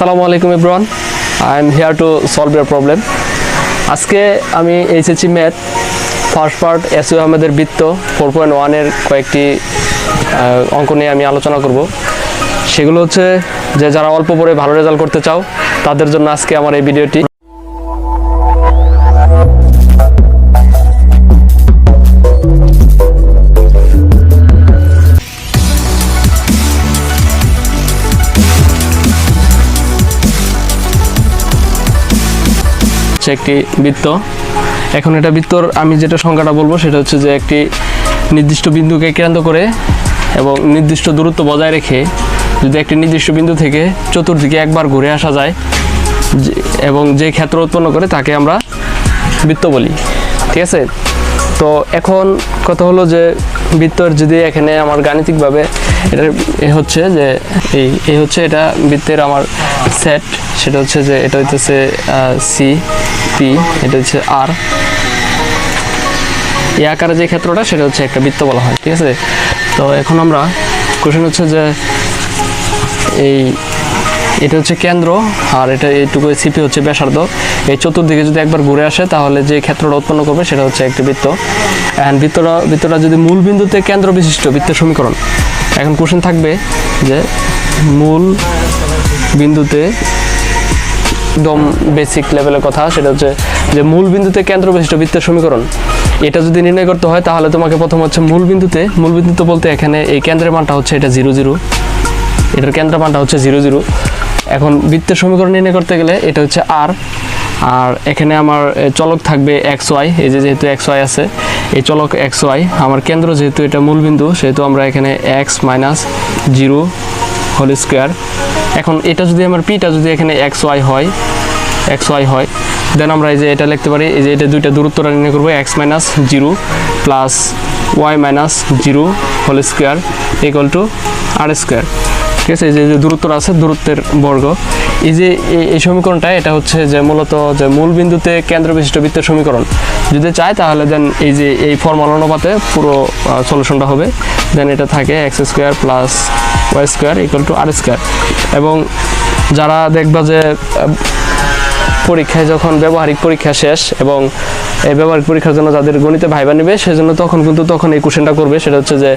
আসসালামু আলাইকুম everyone, I am here to solve your problem. আজকে আমি HSC math first part SU আহমেদের বৃত্ত 4.1 এর কয়েকটি অঙ্ক নিয়ে আমি আলোচনা করব। সেগুলো হচ্ছে যে যারা অল্প পড়ে ভালো রেজাল্ট করতে চাও তাদের জন্য আজকে আমার এই ভিডিওটি। একটি বৃত্ত, এখন এটা বৃত্তর আমি যেটা সংখ্যাটা বলবো সেটা হচ্ছে যে একটি নির্দিষ্ট বিন্দুকে কেন্দ্র করে এবং নির্দিষ্ট দূরত্ব বজায় রেখে যদি একটি নির্দিষ্ট বিন্দু থেকে চতুর্দিকে একবার ঘুরে আসা যায় এবং যে ক্ষেত্র উৎপন্ন করে তাকে আমরা বৃত্ত বলি, ঠিক আছে। তো এখন কথা হলো যে বৃত্তর যদি এখানে আমার গাণিতিকভাবে এটা হচ্ছে যে এই হচ্ছে এটা বৃত্তের আমার সেট, সেটা হচ্ছে যে এটা হচ্ছে সি পি, এটা হচ্ছে আর, এই আকারে যে ক্ষেত্রটা সেটা হচ্ছে একটা বৃত্ত বলা হয়, ঠিক আছে। তো এখন আমরা কোশ্চেন হচ্ছে যে এটা হচ্ছে কেন্দ্র আর এটা এইটুকু সিপি হচ্ছে ব্যাসার্ধ, এই চতুর্দিকে যদি একবার ঘুরে আসে তাহলে যে ক্ষেত্রটা উৎপন্ন করবে সেটা হচ্ছে একটি বৃত্ত। অ্যান্ড বৃত্তটা যদি মূল বিন্দুতে কেন্দ্র বিশিষ্ট বৃত্তের সমীকরণ। এখন কোশ্চেন থাকবে যে মূল বিন্দুতে, একদম বেসিক লেভেলের কথা, সেটা হচ্ছে যে মূল বিন্দুতে কেন্দ্র বিশিষ্ট বৃত্তের সমীকরণ এটা যদি নির্ণয় করতে হয় তাহলে তোমাকে প্রথম হচ্ছে মূল বিন্দুতে বলতে এখানে এই কেন্দ্রের মানটা হচ্ছে এটা 0 0, এটার কেন্দ্র মানটা হচ্ছে 0 0। এখন বৃত্তের সমীকরণ নির্ণয় করতে গেলে এটা হচ্ছে আর এখানে আমার চলক থাকবে এক্স ওয়াই, এই যে যেহেতু এক্স ওয়াই আছে এই চলক এক্স ওয়াই, আমার কেন্দ্র যেহেতু এটা মূল বিন্দু সেহেতু আমরা এখানে এক্স মাইনাস 0 হোল স্কোয়ার। এখন এটা যদি আমার পিটা যদি এখানে এক্স ওয়াই হয় দেন আমরা এই যে এটা লিখতে পারি, এই যে এটা দুইটা দূরত্বটা নির্ণয় করবো, x minus 0 plus y minus 0 whole square equal to r square, ঠিক আছে। এই যে দূরত্বটা আছে দূরত্বের বর্গ, এই যে এই সমীকরণটা এটা হচ্ছে যে মূলত যে মূল বিন্দুতে কেন্দ্র বিশিষ্ট বৃত্তের সমীকরণ যদি চায় তাহলে দেন এই যে এই ফর্মুলা অনুপাতে পুরো সলিউশনটা হবে। দেন এটা থাকে x square plus y square equal to r square. এবং যারা দেখবা যে পরীক্ষায় যখন ব্যবহারিক পরীক্ষা শেষ এবং এই ব্যবহারিক পরীক্ষার জন্য যাদের গণিতে ভাইবা নেবে সেজন্য তখন এই কোশ্চেনটা করবে, সেটা হচ্ছে যে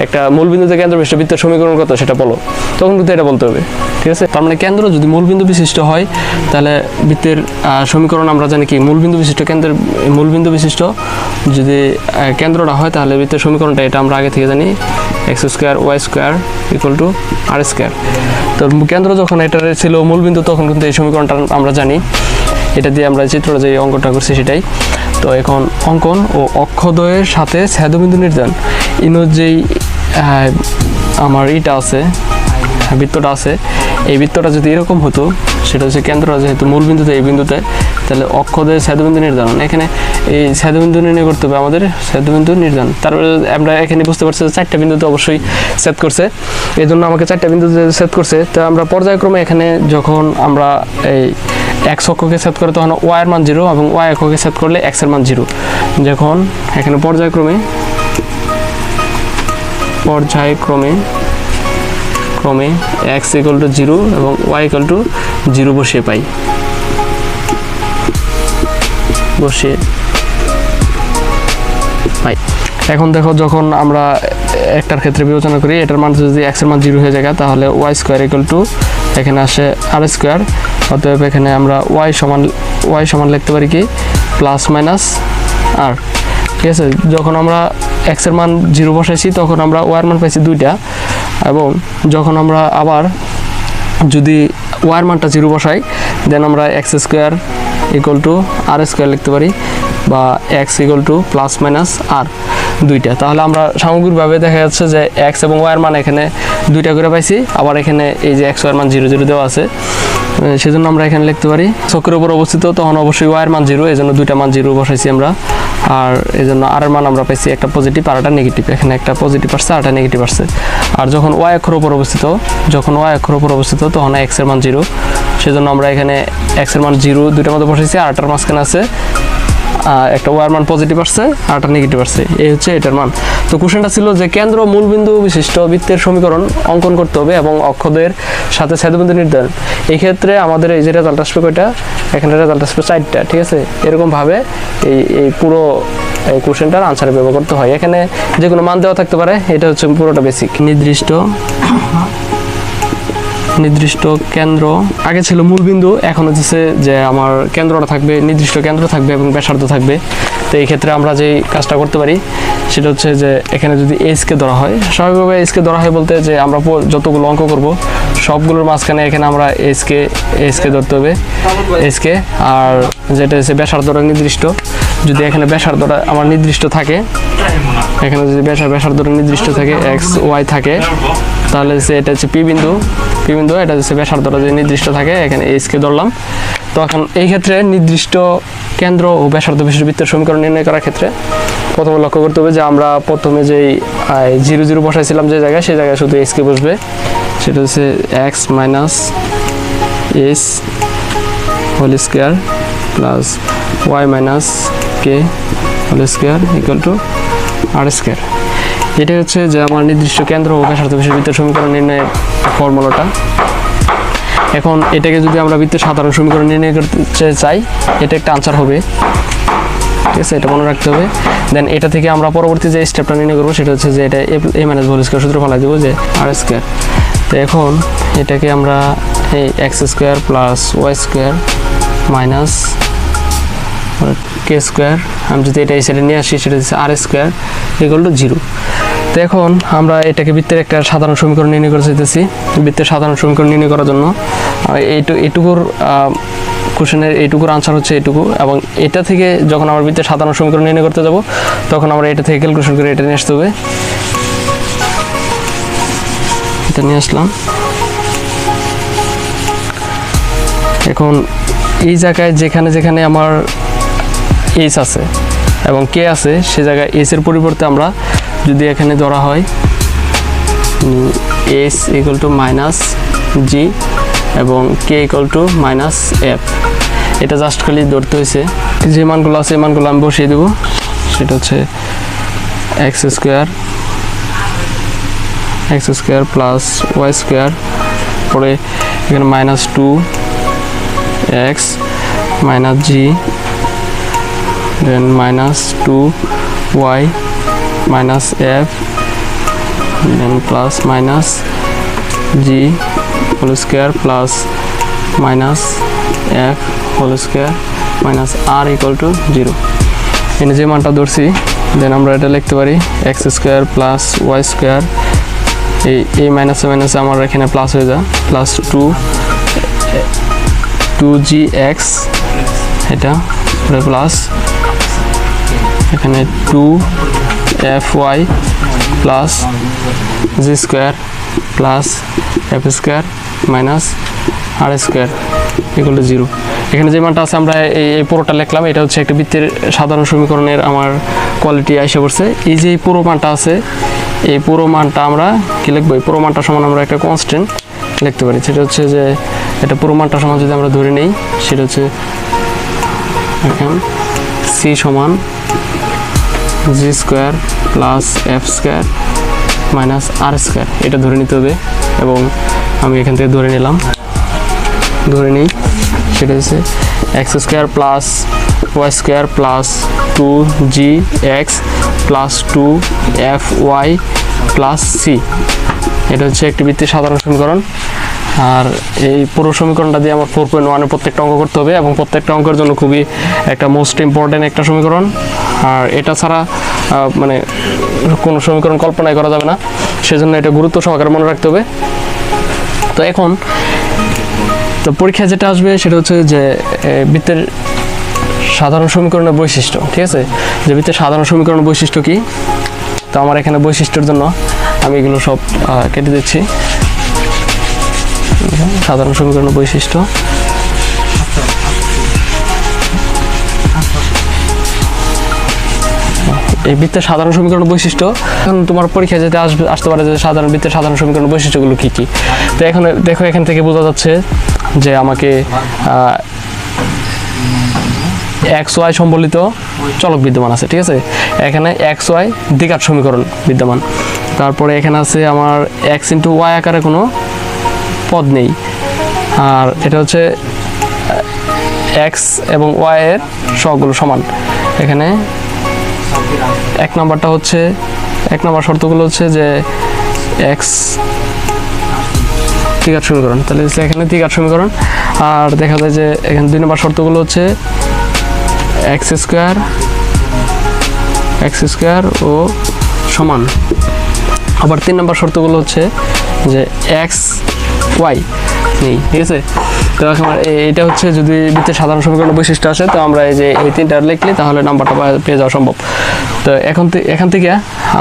একটা মূল বিন্দুতে কেন্দ্র বিশিষ্ট বৃত্তের সমীকরণ কত সেটা বলো, তখন কিন্তু এটা বলতে হবে, ঠিক আছে। তার মানে কেন্দ্র যদি মূল বিন্দু বিশিষ্ট হয় তাহলে বৃত্তের সমীকরণ আমরা জানি কি মূল বিন্দু বিশিষ্ট যদি কেন্দ্রটা হয় তাহলে বৃত্তের সমীকরণটা এটা আমরা আগে থেকে জানি x square y square equal to r square. তো কেন্দ্র যখন এটা ছিল মূল বিন্দু তখন কিন্তু এই সমীকরণটা আমরা জানি, এটা দিয়ে আমরা চিত্রটা যে অঙ্কনটা করছি সেটাই। তো এখন অঙ্কন ও অক্ষদ্বয়ের সাথে ছেদবিন্দু নির্ধারণ, যেই আমার এটা আছে বৃত্তটা আছে, এই বৃত্তটা যদি এরকম হতো সেটা হচ্ছে কেন্দ্রটা যেহেতু মূল বিন্দুতে এই বিন্দুতে, তাহলে অক্ষদ্বয়ের ছেদবিন্দু নির্ধারণ, এখানে এই ছেদবিন্দু নির্ণয় করতে হবে আমাদের, ছেদবিন্দু নির্ধারণ। তারপরে আমরা এখানে বুঝতে পারছি যে 4টা বিন্দুতে অবশ্যই সেট করছে, এই জন্য আমাকে 4টা বিন্দুতে সেট করছে। তো আমরা পর্যায়ক্রমে এখানে যখন আমরা এই এক্স অক্ষকে সেট করে তখন ওয়াই এর মান 0 এবং ওয়াই অক্ষকে সেট করলে এক্স এর মান 0। যখন এখানে পর্যায়ক্রমে এক্স ইকুয়াল টু 0 এবং ওয়াই ইকুয়াল টু 0 বসিয়ে পাই, এখন দেখো যখন আমরা একটার ক্ষেত্রে বিবেচনা করি এটার মান যদি এক্স এর মান 0 হয়ে যায় তাহলে ওয়াই স্কোয়ার ইকুয়াল টু এখানে আসে আর স্কোয়ার, অতএব এখানে আমরা ওয়াই সমান লিখতে পারি কি প্লাস মাইনাস আর, ঠিক আছে। যখন আমরা এক্স এর মান 0 বসাইছি তখন আমরা ওয়াই এর মান পাইছি 2টা, এবং যখন আমরা আবার যদি ওয়াই এর মানটা 0 বসাই দেন আমরা x square equal to r square লিখতে পারি, বা x equal to plus minus r 2টা। তাহলে আমরা সামগ্রিকভাবে দেখা যাচ্ছে যে এক্স এবং ওয়াই এর মান এখানে 2টা করে পাইছি, আবার এখানে এই যে এক্স ওয়াই এর মান 0 0 দেওয়া আছে, সেজন্য আমরা এখানে লিখতে পারি চক্রের উপর অবস্থিত তখন অবশ্যই ওয়াই এর মান 0, এই জন্য 2টা মান 0 বসাইছি আমরা। আর এই জন্য আর এর মান আমরা পাইছি একটা পজিটিভ আর একটা নেগেটিভ, এখানে একটা পজিটিভ আসছে আর একটা নেগেটিভ আসছে। আর যখন ওয়াই অক্ষের উপর অবস্থিত তখন এক্স এর মান 0, সেজন্য আমরা এখানে এক্স এর মান 0 2টার মধ্যে বসাইছি, আর একটার মাঝখানে আছে একটা ওয়ার মান পজিটিভ আসছে আর একটা নেগেটিভ আসছে, এই হচ্ছে এটার মান। তো কোশ্চেনটা ছিল যে কেন্দ্র মূলবিন্দু বিশিষ্ট বৃত্তের সমীকরণ অঙ্কন করতে হবে এবং অক্ষদের সাথে ছেদবিন্দু নির্ধারণ। এই ক্ষেত্রে আমাদের এই যে রেজাল্ট আসবে কয়টা, এখানে রেজাল্ট আসবে 4টা, ঠিক আছে। এরকমভাবে এই পুরো এই কোশ্চেনটার আনসার ব্যবহার করতে হয়। এখানে যে কোনো মান দেওয়া থাকতে পারে, এটা হচ্ছে পুরোটা বেসিক। নির্দিষ্ট কেন্দ্র, আগে ছিল মূলবিন্দু, এখন হচ্ছে যে আমার কেন্দ্রটা থাকবে, নির্দিষ্ট কেন্দ্র থাকবে এবং ব্যাসার্ধ থাকবে। তো এই ক্ষেত্রে আমরা যেই কাজটা করতে পারি সেটা হচ্ছে যে এখানে যদি এইচকে ধরা হয়, স্বাভাবিকভাবে এইচকে ধরা হয় বলতে যে আমরা যতগুলো অঙ্ক করব সবগুলোর মাঝখানে এখানে আমরা এইচকে ধরতে হবে, এইচকে। আর যেটা হচ্ছে ব্যাসার্ধটা নির্দিষ্ট, যদি এখানে ব্যাসার্ধটা আমার নির্দিষ্ট থাকে, এখানে যদি ব্যাসার্ধটা নির্দিষ্ট থাকে, এক্স ওয়াই থাকে, তাহলে এটা হচ্ছে পি বিন্দু, এটা হচ্ছে ব্যাসার্ধটা যদি নির্দিষ্ট থাকে, এখানে এইচকে ধরলাম। তো এখন এই ক্ষেত্রে নির্দিষ্ট কেন্দ্র ও ব্যাসার্ধ বিশিষ্ট বৃত্তের সমীকরণ নির্ণয় করার ক্ষেত্রে প্রথমে লক্ষ্য করতে হবে যে আমরা প্রথমে যেই 0 0 বসাইছিলাম যে জায়গায়, সেই জায়গায় শুধু এইচকে বসবে। সেটা হচ্ছে x minus h whole square plus y minus k whole square equal to r square. এটা হচ্ছে যে আমার নির্দিষ্ট কেন্দ্র ও ব্যাসার্ধ বিশিষ্ট বৃত্তের সমীকরণ নির্ণয়ের ফর্মুলাটা। এখন এটাকে যদি আমরা বৃত্তের সাধারণ সমীকরণ নির্ণয় করতে চাই, এটা একটা আনসার হবে, ঠিক আছে, এটা মনে রাখতে হবে। দেন এটা থেকে আমরা পরবর্তী যে স্টেপটা নির্ণয় করবো সেটা হচ্ছে যে এটা এ মাইনাস হোল স্কোয়ার সূত্র ফেলাই দেবো যে আর স্কোয়ার। তো এখন এটাকে আমরা এই x square plus y square minus k square, আমি যদি এটা এই সাইডে নিয়ে আসি সেটা হচ্ছে আর স্কোয়ার ইকুয়াল টু 0। তো এখন আমরা এটাকে বৃত্তের একটা সাধারণ সমীকরণ নির্ণয় করে চাইতেছি। বৃত্তের সাধারণ সমীকরণ নির্ণয় করার জন্য এইটুকুর কোশ্চেনের এইটুকুর আনসার হচ্ছে এইটুকু, এবং এটা থেকে যখন আমরা বৃত্তের সাধারণ সমীকরণ নির্ণয় করতে যাব তখন আমরা এটা থেকে ক্যালকুলেশন করে এটা নিয়ে আসতে হবে। এটা নিয়ে আসলাম। এখন এই জায়গায় যেখানে যেখানে আমার এইচ আছে এবং কে আছে, সে জায়গায় এইচ এর পরিবর্তে আমরা যদি এখানে ধরা হয় এইচ ইকুয়াল টু মাইনাস জি এবং K equal to minus F, এটা জাস্ট খালি ধরতে হয়েছে। যে মানগুলো আছে এই মানগুলো আমি বসিয়ে দেবো। সেটা হচ্ছে x square plus y square, পরে এখানে minus 2 x minus g, then minus 2 y minus f, then plus minus g whole square plus minus f whole square minus r equal to 0। এখানে যে মানটা ধরছি, দেন আমরা এটা লিখতে পারি x square plus y square, এই মাইনাসে মাইনাসে আমার এখানে প্লাস হয়ে যায়, প্লাস 2জি এক্স, এটা প্লাস এখানে 2fy plus g square plus f square minus r square equal to 0। এখানে যে মানটা আছে আমরা এই পুরোটা লিখলাম, এটা হচ্ছে একটা বৃত্তের সাধারণ সমীকরণের আমার কোয়ালিটি আইসা পড়ছে। এই যে পুরো মানটা আছে, এই পুরো মানটা আমরা কি লিখবো, এই পুরো মানটা সমান আমরা একটা কনস্ট্যান্ট লিখতে পারি। সেটা হচ্ছে যে এটা পুরো মানটা সমান যদি আমরা ধরে নেই, সেটা হচ্ছে এখন সি সমান g square plus f square minus r square, এটা ধরে নিতে হবে। এবং আমি এখান থেকে ধরে নিই, সেটা হচ্ছে x square plus y square plus 2জি x plus 2fy plus c, এটা হচ্ছে একটি বৃত্তের সাধারণ সমীকরণ। আর এই পুরো সমীকরণটা দিয়ে আমার 4.1 প্রত্যেকটা অঙ্ক করতে হবে, এবং প্রত্যেকটা অঙ্কের জন্য খুবই একটা মোস্ট ইম্পর্টেন্ট একটা সমীকরণ। আর এটা ছাড়া মানে কোনো সমীকরণ কল্পনাই করা যাবে না, সেজন্য এটা গুরুত্ব সহকারে মনে রাখতে হবে। তো এখন তো পরীক্ষায় যেটা আসবে সেটা হচ্ছে যে বৃত্তের সাধারণ সমীকরণের বৈশিষ্ট্য, ঠিক আছে, যে বৃত্তের সাধারণ সমীকরণের বৈশিষ্ট্য কি। তো আমার এখানে বৈশিষ্ট্যের জন্য আমি এগুলো সব কেটে দিচ্ছি। সাধারণ সমীকরণের বৈশিষ্ট্য, এই বৃত্তের সাধারণ সমীকরণের বৈশিষ্ট্য। এখন তোমার পরীক্ষায় যেটা আসতে পারে যে বৃত্তের সাধারণ সমীকরণের বৈশিষ্ট্যগুলো কী কী। তো এখন দেখো, এখান থেকে বোঝা যাচ্ছে যে আমাকে এক্স ওয়াই সম্বলিত চলক বিদ্যমান আছে, ঠিক আছে। এখানে এক্স ওয়াই দ্বিঘাত সমীকরণ বিদ্যমান। তারপরে এখানে আছে আমার এক্স ইন্টু ওয়াই আকারে কোনো পদ নেই। আর এটা হচ্ছে এক্স এবং ওয়াই এর সহগগুলো সমান। এখানে এক নম্বর শর্তগুলো হচ্ছে যে এক্স দ্বিঘাত সমীকরণ, তাহলে এখানে দ্বিঘাত সমীকরণ। আর দেখা যায় যে এখানে 2 নম্বর শর্তগুলো হচ্ছে এক্স স্কোয়ার ও সমান। আবার 3 নম্বর শর্তগুলো হচ্ছে যে এক্স ওয়াই নেই, ঠিক আছে। তো এখন এটা হচ্ছে যদি বৃত্তের সাধারণ সমীকরণ বৈশিষ্ট্য আসে, তো আমরা এই যে এই 3টা লিখলে তাহলে নাম্বারটা পেয়ে যাওয়া সম্ভব। তো এখান থেকে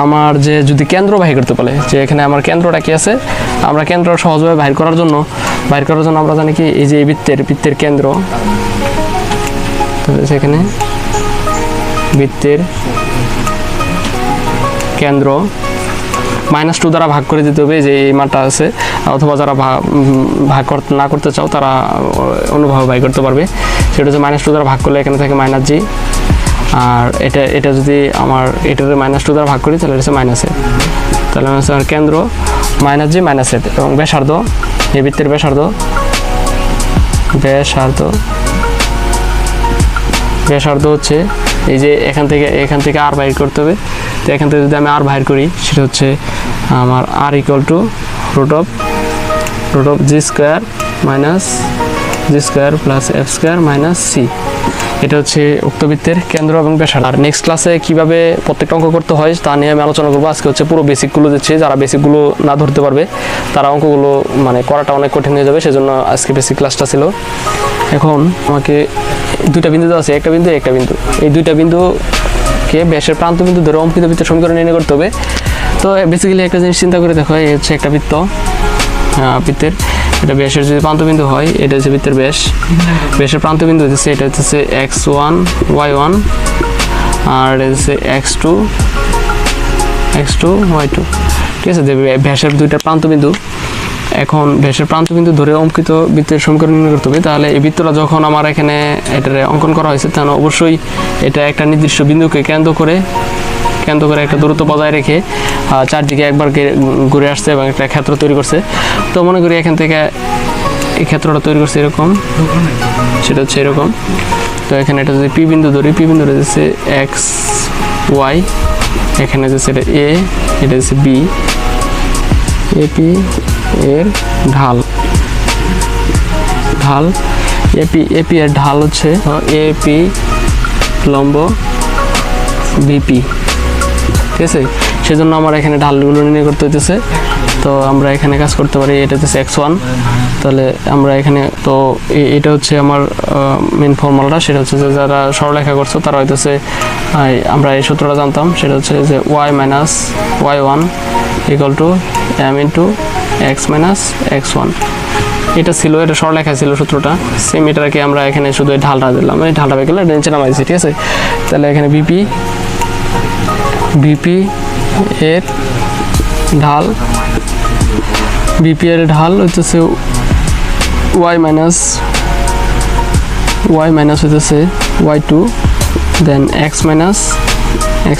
আমার যে যদি কেন্দ্র বাহির করতে পারে, যে এখানে আমার কেন্দ্রটা কি আছে, আমরা কেন্দ্র সহজভাবে বাহির করার জন্য আমরা জানি কি এই যে বৃত্তের কেন্দ্র, সেখানে বৃত্তের কেন্দ্র -2 দ্বারা ভাগ করে দিতে হবে, যে এই মানটা আছে। অথবা যারা ভাগ না করতে চাও তারা অন্যভাবে বাই করতে পারবে। সেটা হচ্ছে -2 দ্বারা ভাগ করলে এখানে থাকে -g। আর এটা যদি আমার এটাতে -2 দ্বারা ভাগ করি তাহলে এটা হচ্ছে -a। তাহলে আর কেন্দ্র -g -a এবং ব্যাসার্ধ, এই বৃত্তের ব্যাসার্ধ হচ্ছে এই যে এখান থেকে আর বাইর করতে হবে। তো এখান থেকে যদি আমি আর বাইর করি, সেটা হচ্ছে আমার r equal to root of g square plus f square minus c. এটা হচ্ছে উক্ত বৃত্তের কেন্দ্র এবং ব্যাসার্ধ। আর নেক্সট ক্লাসে কিভাবে প্রত্যেকটা অঙ্ক করতে হয় তা নিয়ে আমি আলোচনা করবো। আজকে হচ্ছে পুরো বেসিকগুলো দিচ্ছি, যারা বেসিকগুলো না ধরতে পারবে তারা অঙ্কগুলো করাটা অনেক কঠিন হয়ে যাবে, সেজন্য আজকে বেসিক ক্লাসটা ছিল। এখন আমাকে 2টা বিন্দু দেওয়া আছে, একটা বিন্দু। এই 2টা বিন্দুকে ব্যাসের প্রান্ত বিন্দু ধরে অঙ্কিত বৃত্তের সমীকরণ নির্ণয় করতে হবে। তো বেসিক্যালি একটা জিনিস চিন্তা করে দেখো, এই হচ্ছে একটা বৃত্তের এটা ব্যাসের যদি প্রান্তবিন্দু হয়, এটা হচ্ছে বৃত্তের ব্যাসের প্রান্তবিন্দু হচ্ছে এটা হচ্ছে x1 y1 আর এটা হচ্ছে x2 y2, ঠিক আছে। ব্যাসের 2টা প্রান্তবিন্দু। এখন ব্যাসের প্রান্তবিন্দু ধরে অঙ্কিত বৃত্তের সমীকরণ নির্ণয় করতে হবে। তাহলে এই বৃত্তটা যখন আমার এখানে এটা অঙ্কন করা হয়েছে, তাহলে অবশ্যই এটা একটা নির্দিষ্ট বিন্দুকে কেন্দ্র করে একটা দূরত্ব বজায় রেখে চারদিকে একবার ঘুরে আসছে এবং একটা ক্ষেত্র তৈরি করছে। তো মনে করি এখান থেকে এই ক্ষেত্রটা তৈরি করছে এরকম, সেটা হচ্ছে এরকম। তো এখানে এটা যদি পি বিন্দু ধরি, হচ্ছে এক্স ওয়াই, এখানে হচ্ছে এটা এ, এটা হচ্ছে বি, এপি এর ঢাল এপি এর ঢাল হচ্ছে এপি লম্ব বিপি, ঠিক আছে। সেজন্য আমার এখানে ঢালগুলো নির্ণয় করতে হইতেছে। তো আমরা এখানে কাজ করতে পারি, এটা হচ্ছে x1। তাহলে আমরা এখানে তো এটা হচ্ছে আমার মেন ফর্মুলাটা, সেটা হচ্ছে যে যারা সরলরেখা করছো তারা হইতেছে আমরা এই সূত্রটা জানতাম, সেটা হচ্ছে যে y minus y1 equal to m into x minus x1। এটা ছিল, এটা সরলরেখা ছিল সূত্রটা। সেম এটাকে আমরা এখানে শুধু ঢালটা দিলাম, এই ঢালটা পেয়ে গেলে এটা নিচে নামাইছি, ঠিক আছে। তাহলে এখানে বিপি এর ঢাল হইতেছে y মাইনাস হইতেছে y2 দেন x মাইনাস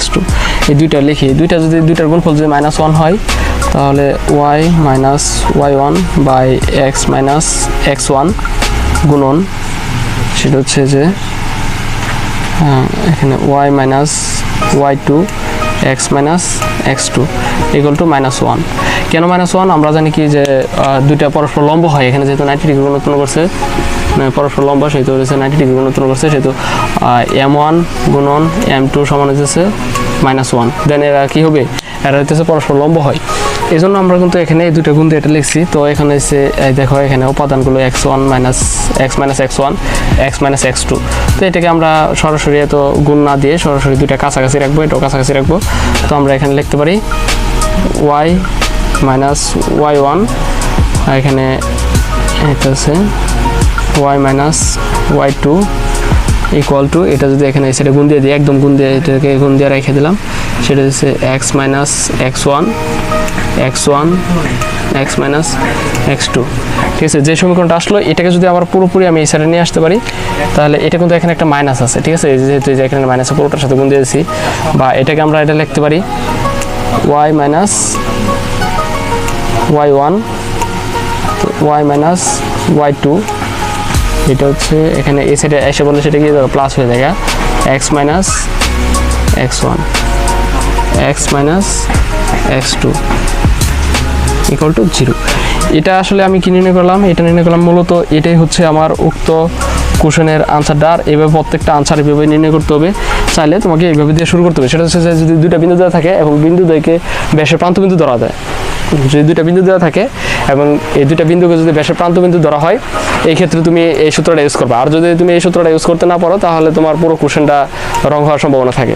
x2। এই দুইটা লিখি, যদি দুইটার গুণফল যদি -1 হয়, তাহলে y minus y1 by x minus x1 গুণন, সেটা হচ্ছে যে এখানে y minus y2 x minus x2 equal to -1। কেন -1? আমরা জানি কি যে দুইটা পরস্পর লম্ব হয়, এখানে যেহেতু 90 ডিগ্রি কোণ উৎপন্ন করছে, পরস্পর লম্ব, সেহেতু হচ্ছে 90 ডিগ্রি কোণ উৎপন্ন করছে, সেহেতু m1 গুণন m2 সমান হচ্ছে -1। দেন এরা কি হবে, এরা হইতেছে পরস্পর লম্ব হয়। এই জন্য আমরা কিন্তু এখানে এই দুইটা গুণ দিয়ে এটা লিখছি। তো এখানে হচ্ছে দেখো এখানে উপাদানগুলো x1 minus x minus x1 x minus x2। তো এটাকে আমরা সরাসরি এত গুণ না দিয়ে সরাসরি দুইটা কাছাকাছি রাখবো, এটাও কাছাকাছি রাখবো। তো আমরা এখানে লিখতে পারি y মাইনাস y1, এখানে এটা হচ্ছে y minus y2 equal to, এটা যদি এখানে সেটা গুণ দিয়ে দিই, একদম গুণ দিয়ে এটাকে গুণ দিয়ে রেখে দিলাম, সেটা হচ্ছে x minus x1 x1 x minus x2। ঠিক আছে, যে সমীকরণটা আসলো এটাকে যদি আবার পুরোপুরি আমি এই সাইডে নিয়ে আসতে পারি তাহলে এটা কিন্তু এখানে একটা মাইনাস আছে। ঠিক আছে, যেহেতু এই যে এখানে মাইনাস পুরোটার সাথে গুণ দিয়েছি, বা এটাকে আমরা এটা লিখতে পারি y minus y1 y minus y2। এটা হচ্ছে এখানে এই সাইডে এসে বললে সেটা কি প্লাস হয়ে যায় x minus x1 x minus x2 equal to 0। এটা আসলে আমি কি নির্ণয় করলাম, এটা নির্ণয় করলাম মূলত এটাই হচ্ছে আমার উক্ত কোশ্চেনের আনসারটা। আর এইভাবে প্রত্যেকটা আনসার এইভাবে নির্ণয় করতে হবে। চাইলে তোমাকে এইভাবে দিয়ে শুরু করতে হবে। সেটা হচ্ছে যে যদি দুইটা বিন্দু দেওয়া থাকে এবং বিন্দু দ্বয়কে ব্যাসের প্রান্তবিন্দু ধরা যায়, যদি দুইটা বিন্দু দেওয়া থাকে এবং এই দুইটা বিন্দুকে যদি ব্যাসের প্রান্তবিন্দু ধরা হয়, এই ক্ষেত্রে তুমি এই সূত্রটা ইউজ করবে। আর যদি তুমি এই সূত্রটা ইউজ করতে না পারো তাহলে তোমার পুরো কোশ্চেনটা রং হওয়ার সম্ভাবনা থাকে।